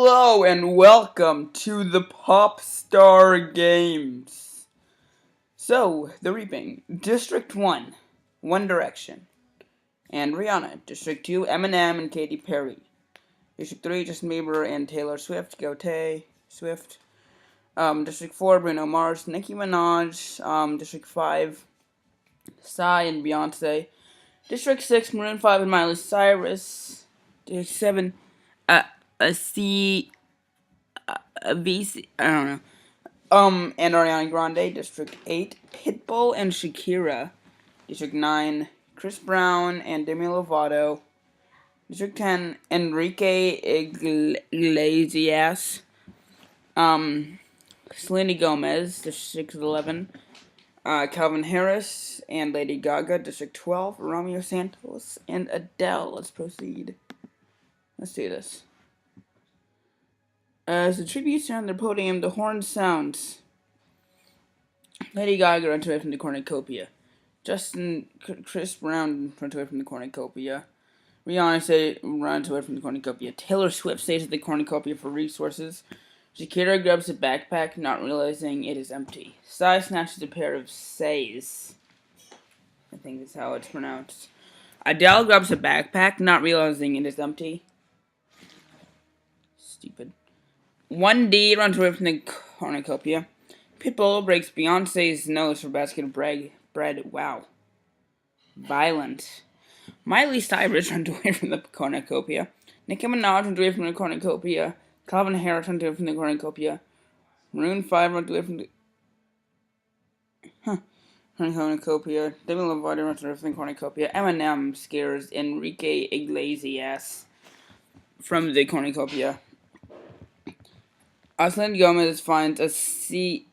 Hello and welcome to the Pop Star Games. So, The Reaping, District 1, One Direction, and Rihanna. District 2, Eminem and Katy Perry. District 3, Justin Bieber and Taylor Swift, Swift. District 4, Bruno Mars, Nicki Minaj. District 5, Psy and Beyonce. District 6, Maroon 5 and Miley Cyrus. District 7, a VC, I don't know. And Ariana Grande. District 8, Pitbull and Shakira. District 9, Chris Brown and Demi Lovato. District 10, Enrique Iglesias. Selena Gomez. District 11, Calvin Harris and Lady Gaga. District 12, Romeo Santos and Adele. Let's proceed. Let's do this. As the tributes on their podium, the horn sounds. Lady Gaga runs away from the cornucopia. Chris Brown runs away from the cornucopia. Rihanna runs away from the cornucopia. Taylor Swift stays at the cornucopia for resources. Shakira grabs a backpack, not realizing it is empty. Psy snatches a pair of Says. I think that's how it's pronounced. Adele grabs a backpack, not realizing it is empty. Stupid. 1D runs away from the cornucopia. Pitbull breaks Beyonce's nose for a basket of bread. Wow. Violent. Miley Cyrus runs away from the cornucopia. Nicki Minaj runs away from the cornucopia. Calvin Harris runs away from the cornucopia. Maroon 5 runs away from the cornucopia. Demi Lovato runs away from the cornucopia. Eminem scares Enrique Iglesias from the cornucopia. Selena Gomez finds a VC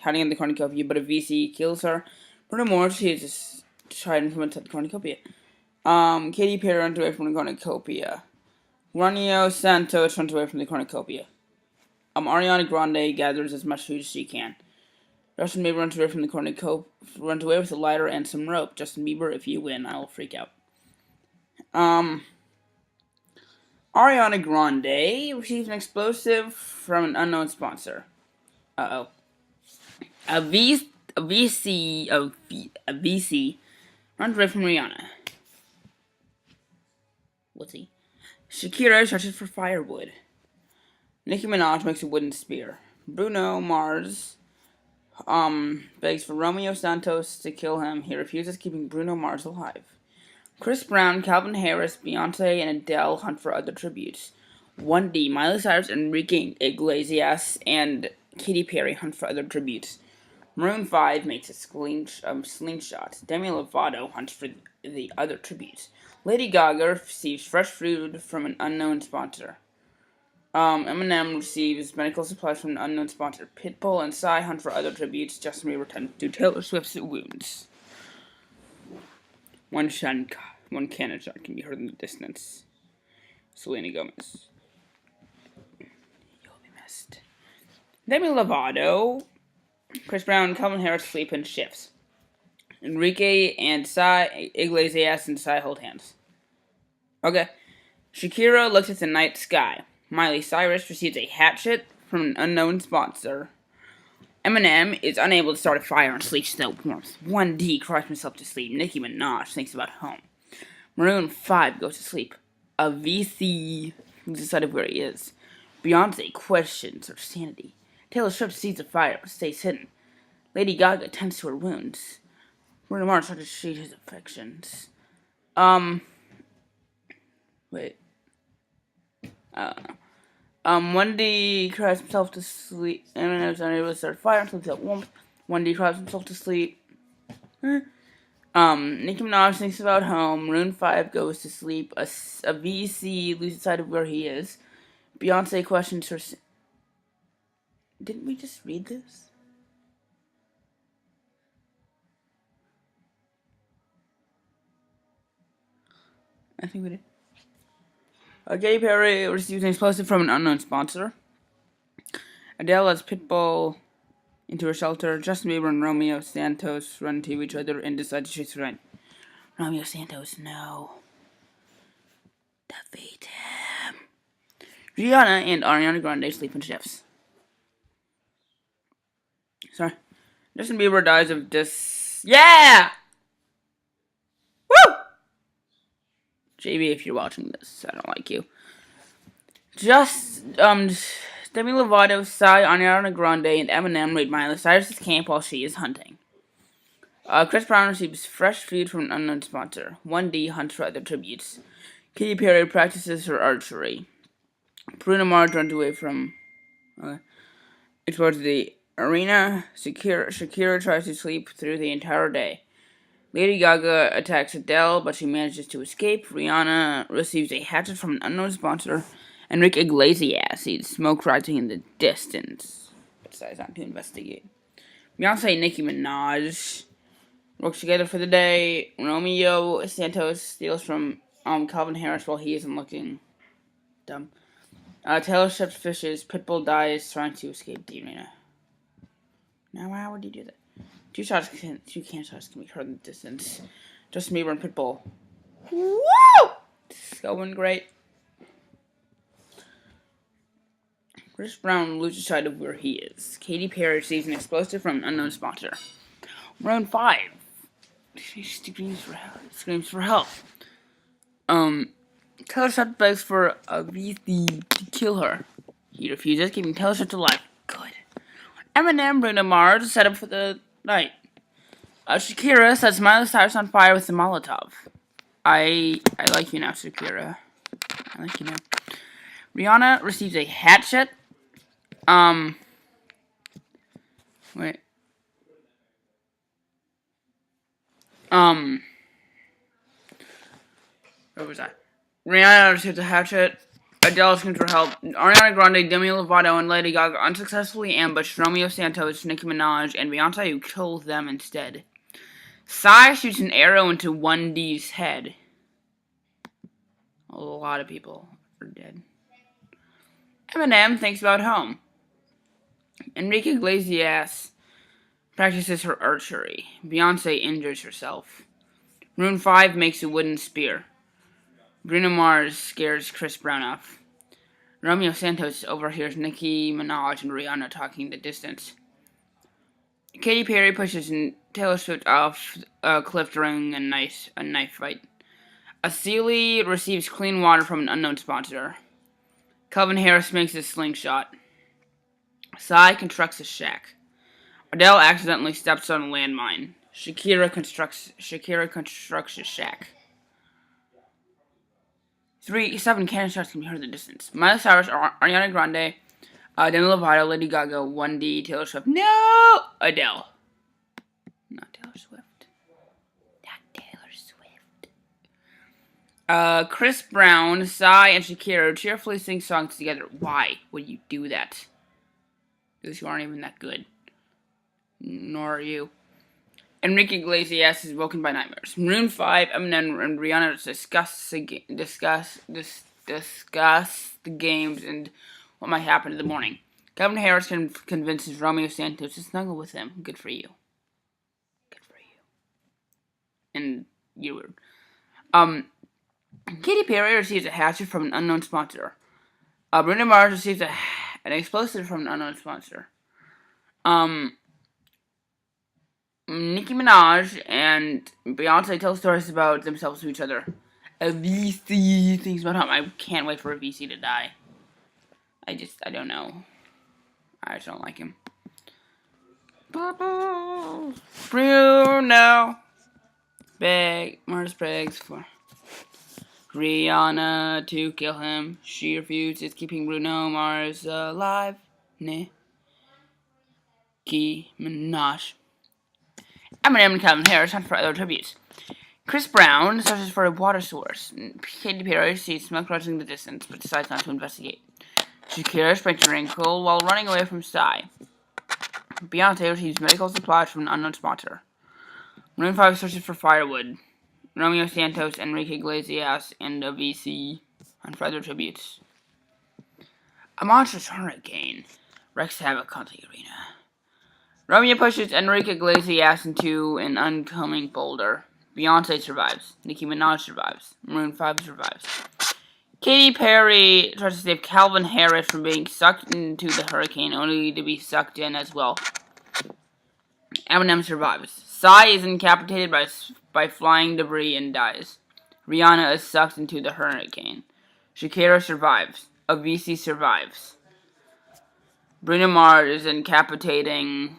hiding in the cornucopia, but a VC kills her. Bruno Mars is just hiding from inside the cornucopia. Katy Perry runs away from the cornucopia. Romeo Santos runs away from the cornucopia. Ariana Grande gathers as much food as she can. Justin Bieber runs away from the cornucopia, runs away with a lighter and some rope. Justin Bieber, if you win, I will freak out. Ariana Grande receives an explosive from an unknown sponsor. A VC runs away from Rihanna. What's he? Shakira searches for firewood. Nicki Minaj makes a wooden spear. Bruno Mars begs for Romeo Santos to kill him. He refuses, keeping Bruno Mars alive. Chris Brown, Calvin Harris, Beyonce, and Adele hunt for other tributes. 1D, Miley Cyrus, Enrique Iglesias, and Katy Perry hunt for other tributes. Maroon 5 makes a slingshot. Demi Lovato hunts for the other tributes. Lady Gaga receives fresh food from an unknown sponsor. Eminem receives medical supplies from an unknown sponsor. Pitbull and Psy hunt for other tributes. Justin Bieber tends to Taylor Swift's wounds. One cannon shot can be heard in the distance. Selena Gomez. You'll be missed. Demi Lovato, Chris Brown, Calvin Harris sleep in shifts. Enrique and Iglesias and Psy hold hands. Okay. Shakira looks at the night sky. Miley Cyrus receives a hatchet from an unknown sponsor. Eminem is unable to start a fire and sleeps in the warmth. 1D cries himself to sleep. Nicki Minaj thinks about home. Maroon 5 goes to sleep. A VC decided where he is. Beyonce questions her sanity. Taylor Swift sees a fire but stays hidden. Lady Gaga tends to her wounds. Bruno Mars starts to treat his affections. Wait. 1D cries himself to sleep. Eminem is unable to start a fire and sleeps at warmth. 1D cries himself to sleep. Nicki Minaj thinks about home. Maroon 5 goes to sleep. A VC loses sight of where he is. Beyonce questions her. Didn't we just read this? I think we did. Katy Perry receives an explosive from an unknown sponsor. Adele lets Pitbull into her shelter. Justin Bieber and Romeo Santos run to each other and decide to chase her in. Romeo Santos, no. Defeat him. Rihanna and Ariana Grande sleep in shifts. Sorry. Justin Bieber dies of Yeah! Woo! JB, if you're watching this, I don't like you. Demi Lovato, Psy, Ariana Grande, and Eminem raid Miley Cyrus's camp while she is hunting. Chris Brown receives fresh food from an unknown sponsor. 1D hunts for other tributes. Katy Perry practices her archery. Bruno Mars runs away from towards the arena. Shakira tries to sleep through the entire day. Lady Gaga attacks Adele, but she manages to escape. Rihanna receives a hatchet from an unknown sponsor. Enrique Iglesias sees smoke rising in the distance, but decides not to investigate. Beyonce and Nicki Minaj work together for the day. Romeo Santos steals from Calvin Harris while he isn't looking dumb. Taylor Swift fishes. Pitbull dies trying to escape the arena. Now, why would you do that? Two canshots can be heard in the distance. Justin Bieber and Pitbull. Woo! It's going great. Chris Brown loses sight of where he is. Katy Perry receives an explosive from an unknown sponsor. Maroon 5 screams for help. Taylor Swift begs for Avicii to kill her. He refuses, keeping Taylor Swift alive. Good. Eminem, Bruno Mars set up for the night. Shakira sets Miley Cyrus on fire with the Molotov. I like you now, Shakira. I like you now. Rihanna receives a hatchet. Wait. What was that? Rihanna receives a hatchet. Adele screams for help. Ariana Grande, Demi Lovato, and Lady Gaga unsuccessfully ambush Romeo Santos, Nicki Minaj, and Beyonce, who kills them instead. Psy shoots an arrow into 1D's head. A lot of people are dead. Eminem thinks about home. Enrique Iglesias practices her archery. Beyonce injures herself. Maroon 5 makes a wooden spear. Bruno Mars scares Chris Brown off. Romeo Santos overhears Nicki Minaj and Rihanna talking in the distance. Katy Perry pushes Taylor Swift off a cliff during a knife fight. Asili receives clean water from an unknown sponsor. Calvin Harris makes a slingshot. Psy constructs a shack. Adele accidentally steps on a landmine. Shakira constructs a shack. 7 cannon shots can be heard in the distance. Miley Cyrus, Ariana Grande, Demi Lovato, Lady Gaga, 1D, Taylor Swift. No! Adele. Not Taylor Swift. Chris Brown, Psy, and Shakira cheerfully sing songs together. Why would you do that? Because you aren't even that good. Nor are you. Enrique Iglesias is woken by nightmares. Maroon 5, Eminem, and Rihanna discuss the games and what might happen in the morning. Calvin Harris convinces Romeo Santos to snuggle with him. Good for you. Good for you. And you were. Katy Perry receives a hatchet from an unknown sponsor. Bruno Mars receives an explosive from an unknown sponsor. Nicki Minaj and Beyonce tell stories about themselves to each other. Avicii thinks about him. I can't wait for Avicii to die. I don't know. I just don't like him. Bruno Mars begs for Rihanna to kill him. She refuses, keeping Bruno Mars alive. Nicki Minaj. Eminem and Calvin Harris hunt for other tributes. Chris Brown searches for a water source. Katy Perry sees smoke rising in the distance, but decides not to investigate. Shakira sprains her ankle while running away from Psy. Beyonce receives medical supplies from an unknown sponsor. Maroon 5 searches for firewood. Romeo Santos, Enrique Iglesias, and Avicii hunt for other tributes. A monstrous hurricane wreaks havoc on the arena. Romeo pushes Enrique Iglesias into an oncoming boulder. Beyonce survives. Nicki Minaj survives. Maroon 5 survives. Katy Perry tries to save Calvin Harris from being sucked into the hurricane, only to be sucked in as well. Eminem survives. Psy is incapacitated by flying debris and dies. Rihanna is sucked into the hurricane. Shakira survives. Avicii survives. Bruno Mars is incapacitated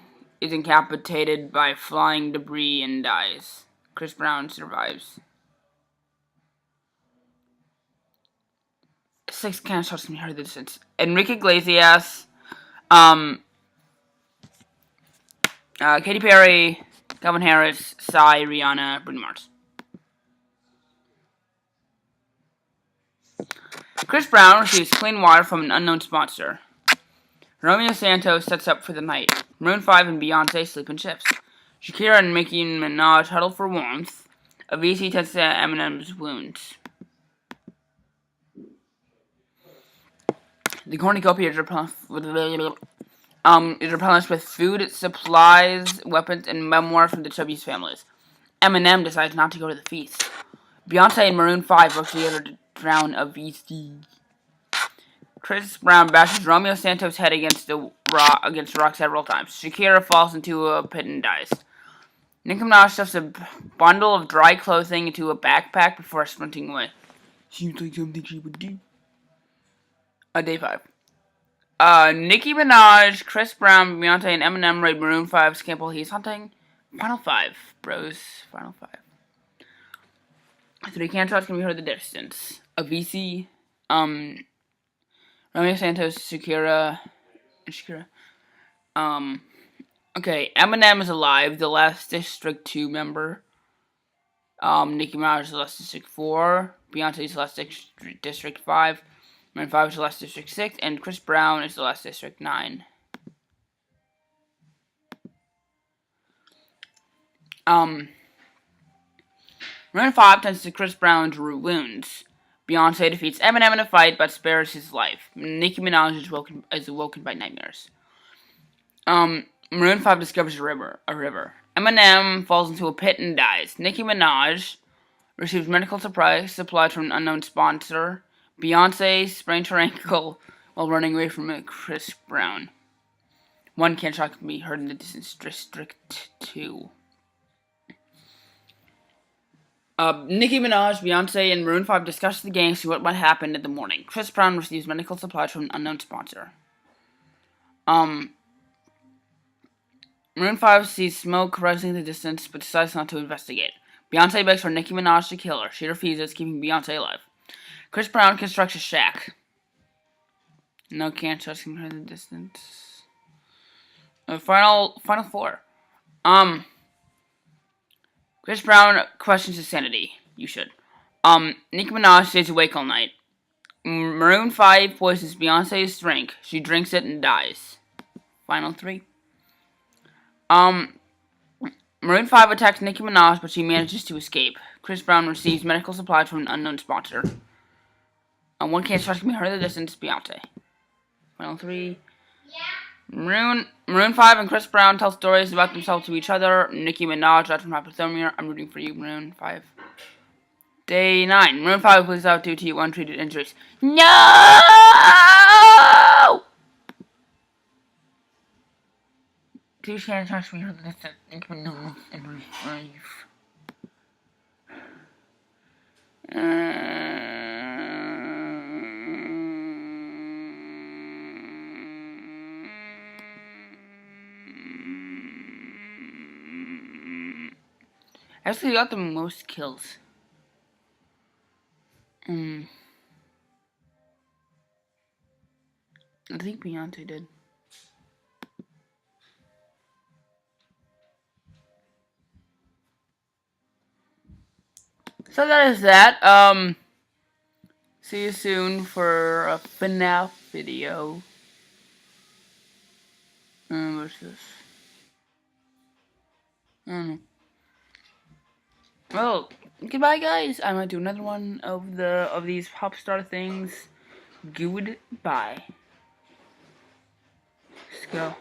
by flying debris and dies. Chris Brown survives. 6 cannon shots can be heard at the distance. Enrique Iglesias, Katy Perry, Calvin Harris, Psy, Rihanna, Bruno Mars. Chris Brown receives clean water from an unknown sponsor. Romeo Santos sets up for the night. Maroon 5 and Beyonce sleep in shifts. Shakira and Nicki Minaj huddle for warmth. Avicii tends to Eminem's wounds. The cornucopia is replenished with food, supplies, weapons, and memoirs from the Chubby's families. Eminem decides not to go to the feast. Beyonce and Maroon 5 work together to drown Avicii. Chris Brown bashes Romeo Santos' head against rock several times. Shakira falls into a pit and dies. Nicki Minaj stuffs a bundle of dry clothing into a backpack before sprinting away. Seems like something she would do. Day 5. Nicki Minaj, Chris Brown, Beyonce, and Eminem raid Maroon 5's Camp He's Hunting. Final 5, bros. Final 5. 3 cannon shots can be heard at the distance. Avicii, Romeo Santos, Shakira. Okay, Eminem is alive, the last District 2 member. Nicki Minaj is the last District 4. Beyonce is the last District 5. Maroon 5 is the last District 6. And Chris Brown is the last District 9. Maroon 5 tends to Chris Brown's wounds. Beyonce defeats Eminem in a fight, but spares his life. Nicki Minaj is awoken by nightmares. Maroon 5 discovers a river. Eminem falls into a pit and dies. Nicki Minaj receives medical supplies from an unknown sponsor. Beyonce sprains her ankle while running away from Chris Brown. 1 cannon shot can be heard in the distance. District 2. Nicki Minaj, Beyonce, and Maroon 5 discuss the game to see what might happen in the morning. Chris Brown receives medical supplies from an unknown sponsor. Maroon 5 sees smoke rising in the distance, but decides not to investigate. Beyonce begs for Nicki Minaj to kill her. She refuses, keeping Beyonce alive. Chris Brown constructs a shack. No cannon shots can be heard in the distance. Final 4. Chris Brown questions his sanity. You should. Nicki Minaj stays awake all night. Maroon 5 poisons Beyonce's drink. She drinks it and dies. Final 3. Maroon 5 attacks Nicki Minaj, but she manages to escape. Chris Brown receives medical supplies from an unknown sponsor. 1 cannon shot can be heard in the distance. Beyonce. Final 3. Yeah. Maroon 5 and Chris Brown tell stories about themselves to each other. Nicki Minaj died from hypothermia. I'm rooting for you, Maroon 5. Day 9. Maroon 5 bleeds out due to untreated injuries. No! 2 cannon shots can be heard in the distance. Nicki Minaj and Maroon 5. Actually got the most kills. I think Beyonce did. So that is that. See you soon for a FNAF video. What's this? I don't know. Well, goodbye, guys. I might do another one of these pop star things. Goodbye. Let's go.